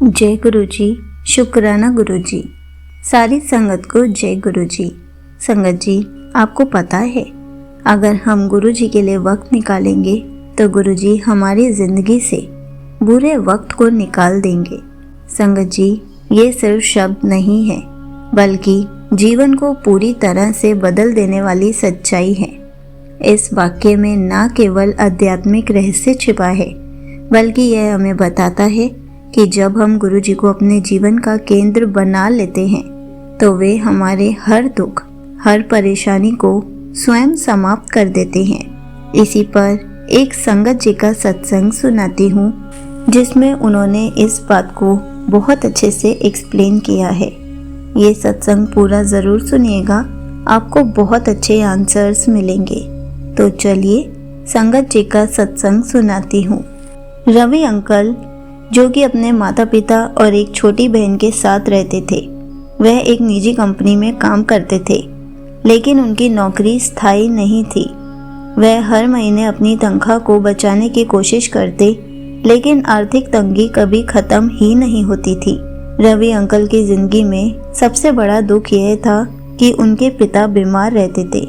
जय गुरु जी। शुक्राना गुरु जी। सारी संगत को जय गुरु जी। संगत जी, आपको पता है, अगर हम गुरु जी के लिए वक्त निकालेंगे तो गुरु जी हमारी ज़िंदगी से बुरे वक्त को निकाल देंगे। संगत जी, ये सिर्फ शब्द नहीं है, बल्कि जीवन को पूरी तरह से बदल देने वाली सच्चाई है। इस वाक्य में न केवल आध्यात्मिक रहस्य छिपा है, बल्कि यह हमें बताता है कि जब हम गुरु जी को अपने जीवन का केंद्र बना लेते हैं तो वे हमारे हर दुख, हर परेशानी को स्वयं समाप्त कर देते हैं। इसी पर एक संगत जी का सत्संग सुनाती हूँ, जिसमें उन्होंने इस बात को बहुत अच्छे से एक्सप्लेन किया है। ये सत्संग पूरा ज़रूर सुनिएगा, आपको बहुत अच्छे आंसर्स मिलेंगे। तो चलिए संगत जी का सत्संग सुनाती हूँ। रवि अंकल, जो कि अपने माता पिता और एक छोटी बहन के साथ रहते थे, वह एक निजी कंपनी में काम करते थे, लेकिन उनकी नौकरी स्थायी नहीं थी। वह हर महीने अपनी तनख्वाह को बचाने की कोशिश करते, लेकिन आर्थिक तंगी कभी ख़त्म ही नहीं होती थी। रवि अंकल की ज़िंदगी में सबसे बड़ा दुख यह था कि उनके पिता बीमार रहते थे।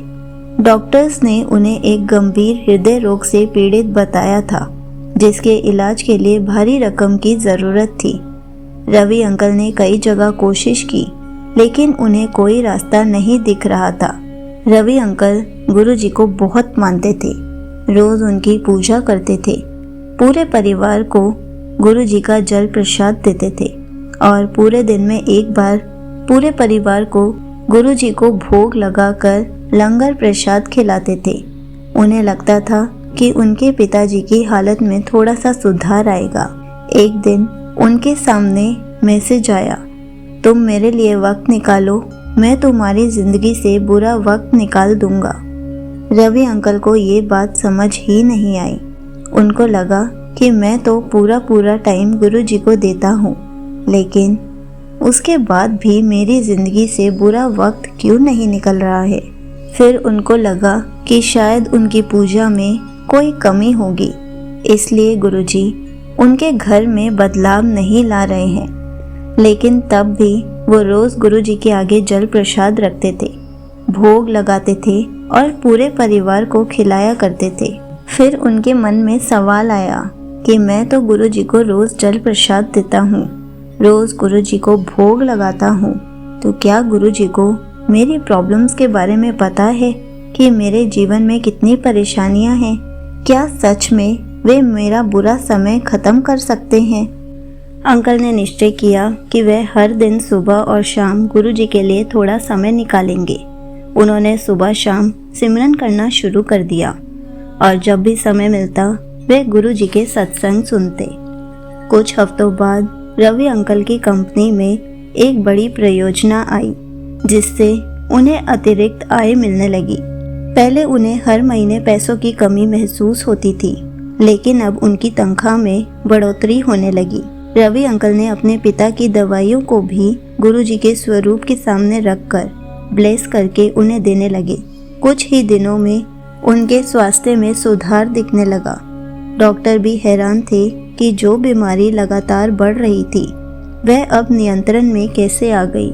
डॉक्टर्स ने उन्हें एक गंभीर हृदय रोग से पीड़ित बताया था, जिसके इलाज के लिए भारी रकम की ज़रूरत थी। रवि अंकल ने कई जगह कोशिश की, लेकिन उन्हें कोई रास्ता नहीं दिख रहा था। रवि अंकल गुरु जी को बहुत मानते थे, रोज़ उनकी पूजा करते थे, पूरे परिवार को गुरु जी का जल प्रसाद देते थे और पूरे दिन में एक बार पूरे परिवार को गुरु जी को भोग लगाकर लंगर प्रसाद खिलाते थे। उन्हें लगता था कि उनके पिताजी की हालत में थोड़ा सा सुधार आएगा। एक दिन उनके सामने मैसेज आया, तुम मेरे लिए वक्त निकालो, मैं तुम्हारी ज़िंदगी से बुरा वक्त निकाल दूंगा। रवि अंकल को ये बात समझ ही नहीं आई। उनको लगा कि मैं तो पूरा टाइम गुरु जी को देता हूँ, लेकिन उसके बाद भी मेरी ज़िंदगी से बुरा वक्त क्यों नहीं निकल रहा है। फिर उनको लगा कि शायद उनकी पूजा में कोई कमी होगी, इसलिए गुरुजी उनके घर में बदलाव नहीं ला रहे हैं। लेकिन तब भी वो रोज़ गुरुजी के आगे जल प्रसाद रखते थे, भोग लगाते थे और पूरे परिवार को खिलाया करते थे। फिर उनके मन में सवाल आया कि मैं तो गुरुजी को रोज़ जल प्रसाद देता हूँ, रोज़ गुरुजी को भोग लगाता हूँ, तो क्या गुरुजी को मेरी प्रॉब्लम्स के बारे में पता है कि मेरे जीवन में कितनी परेशानियाँ हैं? क्या सच में वे मेरा बुरा समय ख़त्म कर सकते हैं? अंकल ने निश्चय किया कि वे हर दिन सुबह और शाम गुरु जी के लिए थोड़ा समय निकालेंगे। उन्होंने सुबह शाम सिमरन करना शुरू कर दिया और जब भी समय मिलता वे गुरु जी के सत्संग सुनते। कुछ हफ्तों बाद रवि अंकल की कंपनी में एक बड़ी परियोजना आई, जिससे उन्हें अतिरिक्त आय मिलने लगी। पहले उन्हें हर महीने पैसों की कमी महसूस होती थी, लेकिन अब उनकी तनख्वाह में बढ़ोतरी होने लगी। रवि अंकल ने अपने पिता की दवाइयों को भी गुरु जी के स्वरूप के सामने रखकर ब्लेस करके उन्हें देने लगे। कुछ ही दिनों में उनके स्वास्थ्य में सुधार दिखने लगा। डॉक्टर भी हैरान थे कि जो बीमारी लगातार बढ़ रही थी वह अब नियंत्रण में कैसे आ गई।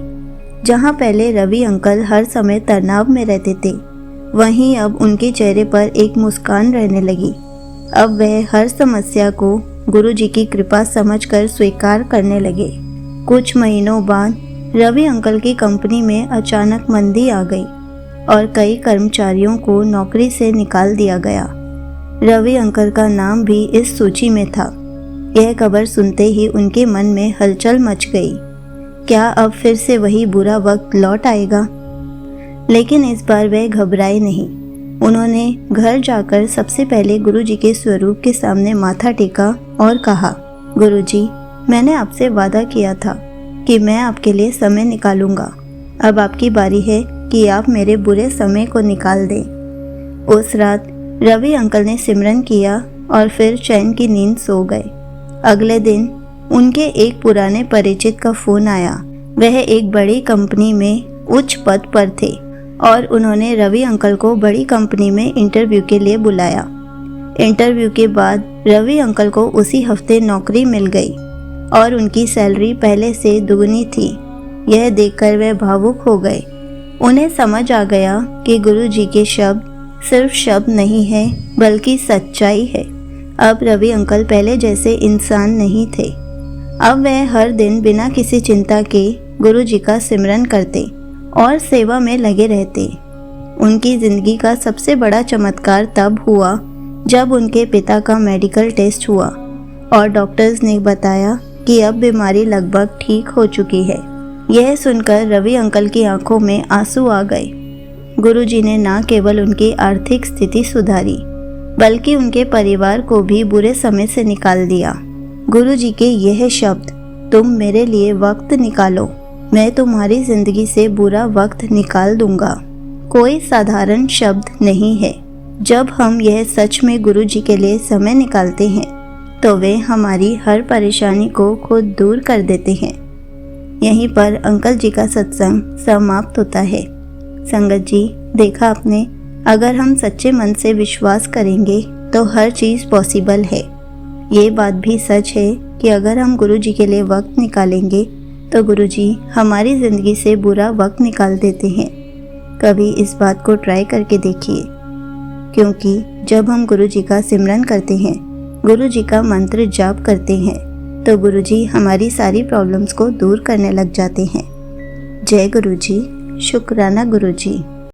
जहाँ पहले रवि अंकल हर समय तनाव में रहते थे, वहीं अब उनके चेहरे पर एक मुस्कान रहने लगी। अब वह हर समस्या को गुरु जी की कृपा समझकर स्वीकार करने लगे। कुछ महीनों बाद रवि अंकल की कंपनी में अचानक मंदी आ गई और कई कर्मचारियों को नौकरी से निकाल दिया गया। रवि अंकल का नाम भी इस सूची में था। यह खबर सुनते ही उनके मन में हलचल मच गई। क्या अब फिर से वही बुरा वक्त लौट आएगा? लेकिन इस बार वे घबराए नहीं। उन्होंने घर जाकर सबसे पहले गुरु जी के स्वरूप के सामने माथा टेका और कहा, गुरु जी, मैंने आपसे वादा किया था कि मैं आपके लिए समय निकालूंगा। अब आपकी बारी है कि आप मेरे बुरे समय को निकाल दें। उस रात रवि अंकल ने सिमरन किया और फिर चैन की नींद सो गए। अगले दिन उनके एक पुराने परिचित का फ़ोन आया। वह एक बड़ी कंपनी में उच्च पद पर थे और उन्होंने रवि अंकल को बड़ी कंपनी में इंटरव्यू के लिए बुलाया। इंटरव्यू के बाद रवि अंकल को उसी हफ्ते नौकरी मिल गई और उनकी सैलरी पहले से दुगनी थी। यह देखकर वे भावुक हो गए। उन्हें समझ आ गया कि गुरुजी के शब्द सिर्फ शब्द नहीं है बल्कि सच्चाई है। अब रवि अंकल पहले जैसे इंसान नहीं थे। अब वह हर दिन बिना किसी चिंता के गुरुजी का सिमरन करते और सेवा में लगे रहते। उनकी जिंदगी का सबसे बड़ा चमत्कार तब हुआ जब उनके पिता का मेडिकल टेस्ट हुआ और डॉक्टर्स ने बताया कि अब बीमारी लगभग ठीक हो चुकी है। यह सुनकर रवि अंकल की आंखों में आंसू आ गए। गुरुजी ने न केवल उनकी आर्थिक स्थिति सुधारी बल्कि उनके परिवार को भी बुरे समय से निकाल दिया। गुरुजी के यह शब्द, तुम मेरे लिए वक्त निकालो, मैं तुम्हारी जिंदगी से बुरा वक्त निकाल दूंगा, कोई साधारण शब्द नहीं है। जब हम यह सच में गुरुजी के लिए समय निकालते हैं तो वे हमारी हर परेशानी को खुद दूर कर देते हैं। यहीं पर अंकल जी का सत्संग समाप्त होता है। संगत जी, देखा आपने, अगर हम सच्चे मन से विश्वास करेंगे तो हर चीज़ पॉसिबल है। ये बात भी सच है कि अगर हम गुरुजी के लिए वक्त निकालेंगे तो गुरुजी हमारी ज़िंदगी से बुरा वक्त निकाल देते हैं। कभी इस बात को ट्राई करके देखिए, क्योंकि जब हम गुरुजी का सिमरन करते हैं, गुरुजी का मंत्र जाप करते हैं, तो गुरुजी हमारी सारी प्रॉब्लम्स को दूर करने लग जाते हैं। जय गुरुजी, शुक्राना गुरुजी।